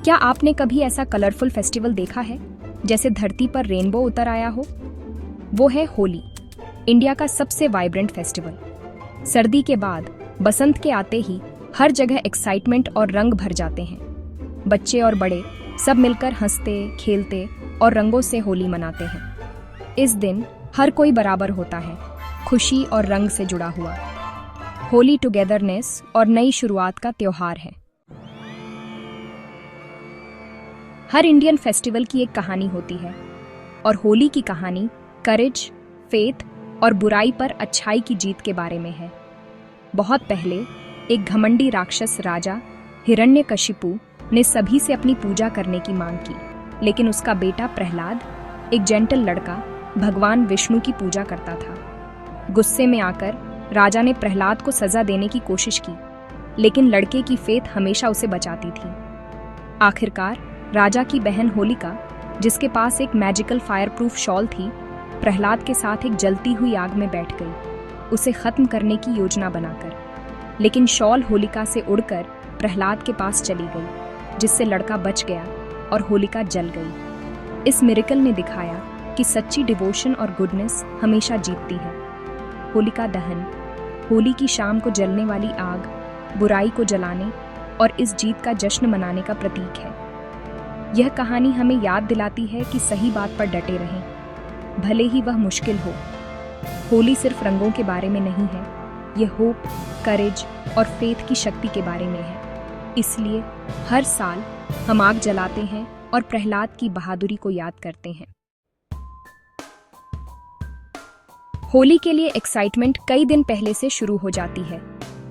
क्या आपने कभी ऐसा कलरफुल फेस्टिवल देखा है जैसे धरती पर रेनबो उतर आया हो? वो है होली, इंडिया का सबसे वाइब्रेंट फेस्टिवल। सर्दी के बाद बसंत के आते ही हर जगह एक्साइटमेंट और रंग भर जाते हैं। बच्चे और बड़े सब मिलकर हंसते, खेलते और रंगों से होली मनाते हैं। इस दिन हर कोई बराबर होता है, खुशी और रंग से जुड़ा हुआ। होली टुगेदरनेस और नई शुरुआत का त्योहार है। हर इंडियन फेस्टिवल की एक कहानी होती है और होली की कहानी करेज, फेथ और बुराई पर अच्छाई की जीत के बारे में है। बहुत पहले एक घमंडी राक्षस राजा हिरण्यकशिपु ने सभी से अपनी पूजा करने की मांग की, लेकिन उसका बेटा प्रहलाद, एक जेंटल लड़का, भगवान विष्णु की पूजा करता था। गुस्से में आकर राजा ने प्रहलाद को सजा देने की कोशिश की, लेकिन लड़के की फेथ हमेशा उसे बचाती थी। आखिरकार राजा की बहन होलिका, जिसके पास एक मैजिकल फायर प्रूफ शॉल थी, प्रहलाद के साथ एक जलती हुई आग में बैठ गई, उसे खत्म करने की योजना बनाकर। लेकिन शॉल होलिका से उड़कर प्रहलाद के पास चली गई, जिससे लड़का बच गया और होलिका जल गई। इस मिरेकल ने दिखाया कि सच्ची डिवोशन और गुडनेस हमेशा जीतती है। होलिका दहन, होली की शाम को जलने वाली आग, बुराई को जलाने और इस जीत का जश्न मनाने का प्रतीक है। यह कहानी हमें याद दिलाती है कि सही बात पर डटे रहें, भले ही वह मुश्किल हो। होली सिर्फ रंगों के बारे में नहीं है, यह होप, करेज और फेथ की शक्ति के बारे में है। इसलिए हर साल हम आग जलाते हैं और प्रहलाद की बहादुरी को याद करते हैं। होली के लिए एक्साइटमेंट कई दिन पहले से शुरू हो जाती है,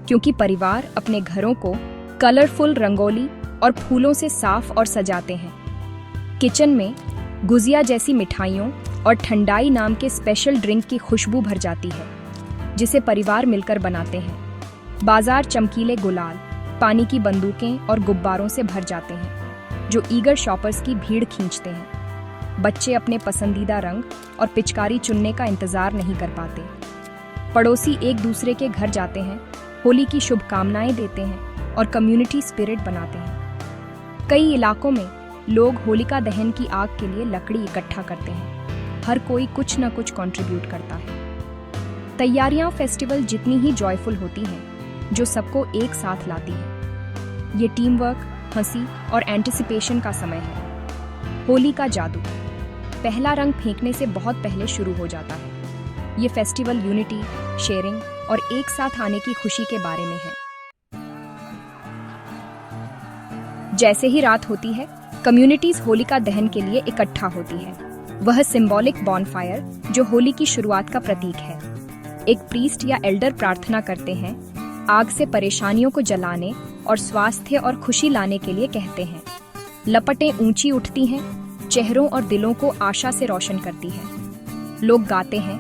क्योंकि परिवार अपने घरों को कलरफुल रंगोली और फूलों से साफ और सजाते हैं। किचन में गुजिया जैसी मिठाइयों और ठंडाई नाम के स्पेशल ड्रिंक की खुशबू भर जाती है, जिसे परिवार मिलकर बनाते हैं। बाजार चमकीले गुलाल, पानी की बंदूकें और गुब्बारों से भर जाते हैं, जो ईगर शॉपर्स की भीड़ खींचते हैं। बच्चे अपने पसंदीदा रंग और पिचकारी चुनने का इंतजार नहीं कर पाते। पड़ोसी एक दूसरे के घर जाते हैं, होली की शुभकामनाएं देते हैं और कम्युनिटी स्पिरिट बनाते हैं। कई इलाकों में लोग होलिका दहन की आग के लिए लकड़ी इकट्ठा करते हैं। हर कोई कुछ न कुछ कंट्रीब्यूट करता है। तैयारियां फेस्टिवल जितनी ही जॉयफुल होती हैं, जो सबको एक साथ लाती है। ये टीम वर्क, हंसी और एंटिसिपेशन का समय है। होली का जादू पहला रंग फेंकने से बहुत पहले शुरू हो जाता है। ये फेस्टिवल यूनिटी, शेयरिंग और एक साथ आने की खुशी के बारे में है। जैसे ही रात होती है, कम्युनिटीज होलिका दहन के लिए इकट्ठा होती है। वह सिंबॉलिक बॉनफायर जो होली की शुरुआत का प्रतीक है। एक प्रीस्ट या एल्डर प्रार्थना करते हैं, आग से परेशानियों को जलाने और स्वास्थ्य और खुशी लाने के लिए कहते हैं। लपटें ऊंची उठती हैं, चेहरों और दिलों को आशा से रोशन करती है। लोग गाते हैं,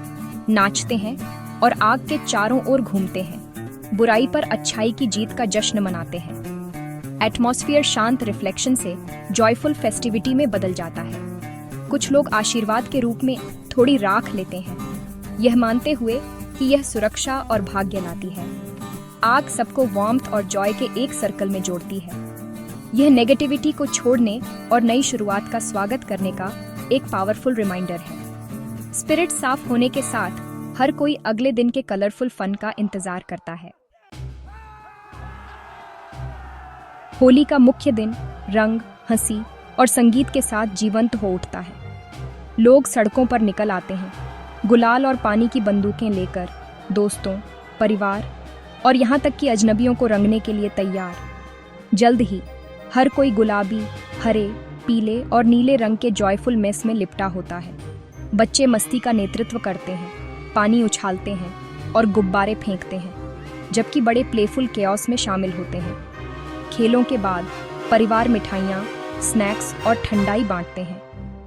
नाचते हैं और आग के चारों ओर घूमते हैं। बुराई पर अच्छाई की जीत का जश्न मनाते हैं। एटमॉस्फेयर शांत रिफ्लेक्शन से जॉयफुल फेस्टिविटी में बदल जाता है। कुछ लोग आशीर्वाद के रूप में थोड़ी राख लेते हैं, यह मानते हुए कि यह सुरक्षा और भाग्य लाती है। आग सबको वार्मथ और जॉय के एक सर्कल में जोड़ती है। यह नेगेटिविटी को छोड़ने और नई शुरुआत का स्वागत करने का एक पावरफुल रिमाइंडर है। स्पिरिट साफ होने के साथ हर कोई अगले दिन के कलरफुल फन का इंतजार करता है। होली का मुख्य दिन रंग, हंसी और संगीत के साथ जीवंत हो उठता है। लोग सड़कों पर निकल आते हैं, गुलाल और पानी की बंदूकें लेकर, दोस्तों, परिवार और यहाँ तक कि अजनबियों को रंगने के लिए तैयार। जल्द ही हर कोई गुलाबी, हरे, पीले और नीले रंग के जॉयफुल मेस में लिपटा होता है। बच्चे मस्ती का नेतृत्व करते हैं, पानी उछालते हैं और गुब्बारे फेंकते हैं, जबकि बड़े प्लेफुल केओस में शामिल होते हैं। खेलों के बाद परिवार मिठाइयाँ, स्नैक्स और ठंडाई बांटते हैं,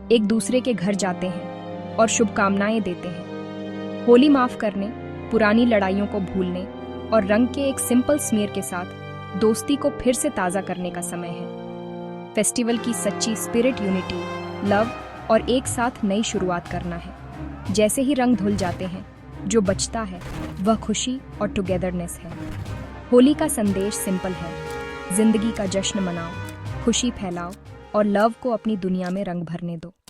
एक दूसरे के घर जाते हैं और शुभकामनाएं देते हैं। होली माफ करने, पुरानी लड़ाइयों को भूलने और रंग के एक सिंपल स्मीयर के साथ दोस्ती को फिर से ताज़ा करने का समय है। फेस्टिवल की सच्ची स्पिरिट यूनिटी, लव और एक साथ नई शुरुआत करना है। जैसे ही रंग धुल जाते हैं, जो बचता है वह खुशी और टुगेदरनेस है। होली का संदेश सिंपल है, जिंदगी का जश्न मनाओ, खुशी फैलाओ और लव को अपनी दुनिया में रंग भरने दो।